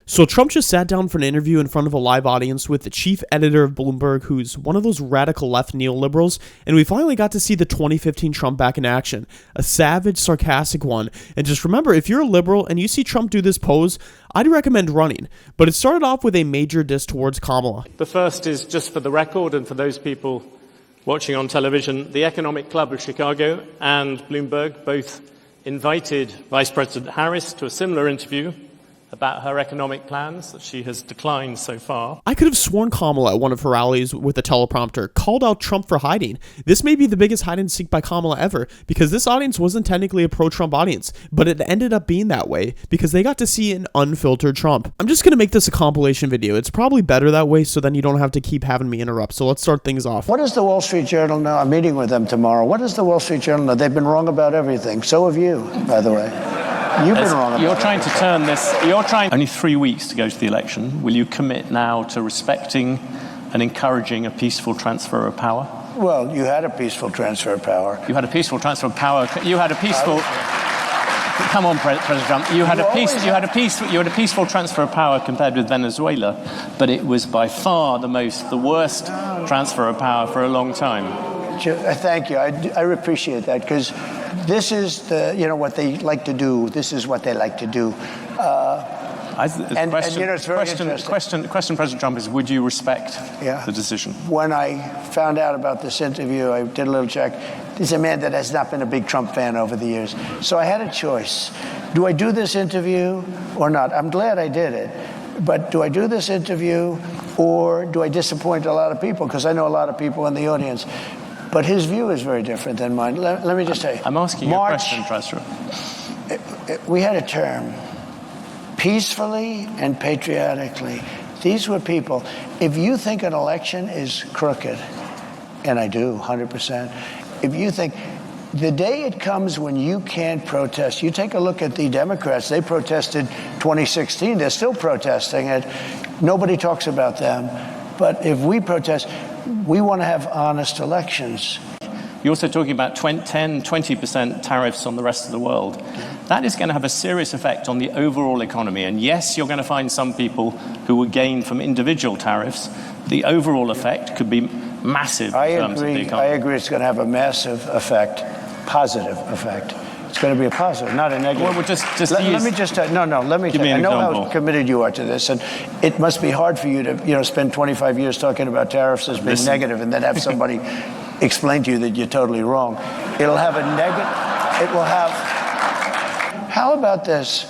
So Trump just sat down for an interview in front of a live audience with the chief editor of Bloomberg, who's one of those radical left neoliberals, and we finally got to see the 2015 Trump back in action, a savage, sarcastic one. And just remember, if you're a liberal and you see Trump do this pose, I'd recommend running. But it started off with a major diss towards Kamala. The first is just for the record and for those people watching on television, the Economic Club of Chicago and Bloomberg both invited Vice President Harris to a similar interview about her economic plans that she has declined so far. I could have sworn Kamala at one of her rallies with a teleprompter called out Trump for hiding. This may be the biggest hide and seek by Kamala ever, because this audience wasn't technically a pro-Trump audience, but it ended up being that way because they got to see an unfiltered Trump. I'm just going to make this a compilation video. It's probably better that way so then you don't have to keep having me interrupt. So let's start things off. What does the Wall Street Journal know? I'm meeting with them tomorrow. What does the Wall Street Journal know? They've been wrong about everything. So have you, by the way. You've been wrong about You're trying to turn this. Only 3 weeks to go to the election. Will you commit now to respecting and encouraging a peaceful transfer of power? Well, you had a peaceful transfer of power. You had a peaceful transfer of power. You had a peaceful. Come on, President Trump. You had a peaceful transfer of power compared with Venezuela, but it was by far the worst transfer of power for a long time. Thank you. I appreciate that, because this is what they like to do. This is what they like to do. It's very interesting. The question, President Trump, is would you respect the decision? When I found out about this interview, I did a little check. He's a man that has not been a big Trump fan over the years. So I had a choice. Do I do this interview or not? I'm glad I did it. But do I do this interview or do I disappoint a lot of people? Because I know a lot of people in the audience. But his view is very different than mine. Let me just say. I'm asking you a question, President. We had a term, peacefully and patriotically. These were people. If you think an election is crooked, and I do, 100%, if you think the day it comes when you can't protest, you take a look at the Democrats. They protested 2016. They're still protesting it. Nobody talks about them. But if we protest, we want to have honest elections. You're also talking about 10-20% tariffs on the rest of the world. That is going to have a serious effect on the overall economy. And yes, you're going to find some people who will gain from individual tariffs. The overall effect could be massive in terms of the economy. I agree it's going to have a massive effect, positive effect. It's going to be a positive, not a negative. Well, let me just tell you. Let me tell you. I know how committed you are to this, and it must be hard for you to, spend 25 years talking about tariffs as being negative, and then have somebody explain to you that you're totally wrong. It'll have a negative. It will have. How about this?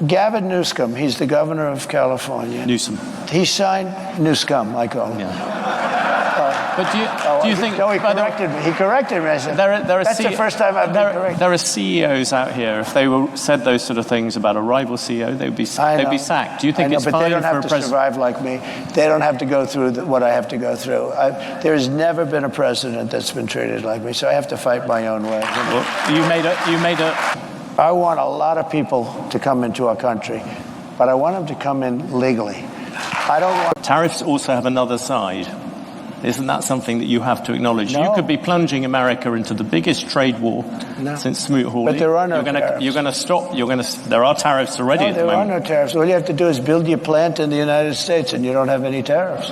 Gavin Newsom. He's the governor of California. Newsom. He signed Newsom, I call him. Yeah. But do you think? No, he corrected me. He corrected me. I said, that's the first time I've been corrected. There are CEOs out here. If they said those sort of things about a rival CEO, they'd be sacked. Do you think it's fine for a president? But they don't have to survive like me. They don't have to go through what I have to go through. There has never been a president that's been treated like me, so I have to fight my own way. Well, you made a. I want a lot of people to come into our country, but I want them to come in legally. I don't want. Tariffs also have another side. Isn't that something that you have to acknowledge? No. You could be plunging America into the biggest trade war since Smoot-Hawley. But there are no tariffs. You're going to stop. There are tariffs already at the moment. There are no tariffs. All you have to do is build your plant in the United States, and you don't have any tariffs.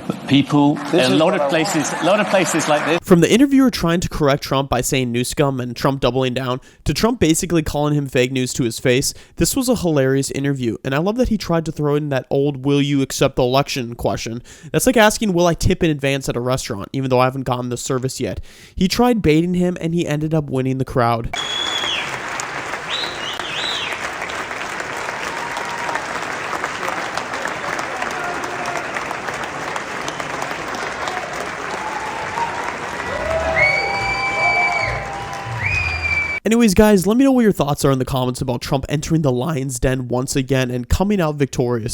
But people, a lot of places like this. From the interviewer trying to correct Trump by saying Newscum and Trump doubling down, to Trump basically calling him fake news to his face, this was a hilarious interview, and I love that he tried to throw in that old "will you accept the election" question. That's like asking, will I tip in advance at a restaurant, even though I haven't gotten the service yet. He tried baiting him, and he ended up winning the crowd. Anyways, guys, let me know what your thoughts are in the comments about Trump entering the lion's den once again and coming out victorious.